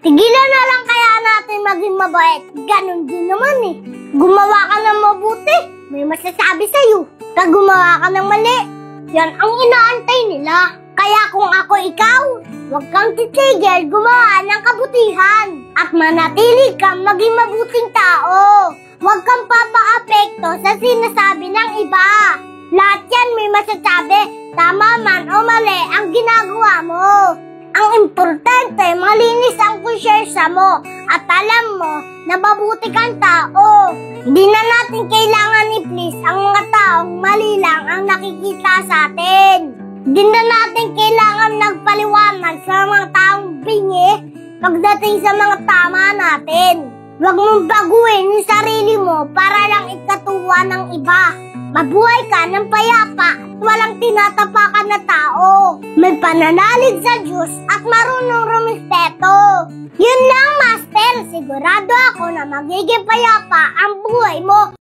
Tigilan na lang kaya natin maging mabait. Ganon din naman eh. Gumawa ka ng mabuti, may masasabi sa'yo. Pag gumawa ka ng mali, yan ang inaantay nila. Kaya kung ako ikaw, huwag kang titigil gumawa ng kabutihan. At manatili kang maging mabuting tao. Huwag kang papaapekto sa sinasabi ng iba. Lahat yan may masasabi, tama man o mali ang ginagawa mo. Ang importante, malinis ang konsyensya mo at alam mo na mabuti kang tao. Hindi na natin kailangan i-please ang mga taong mali lang ang nakikita sa atin. Hindi na natin kailangan nagpaliwanag sa mga taong bingi pagdating sa mga tama natin. Huwag mong baguhin yung sarili mo para lang ikatuwa ng iba. Mabuhay ka ng payapa at walang tinatapakan na tao. May pananalig sa Diyos at marunong rumispeto. Yun lang, Master. Sigurado ako na magiging payapa ang buhay mo.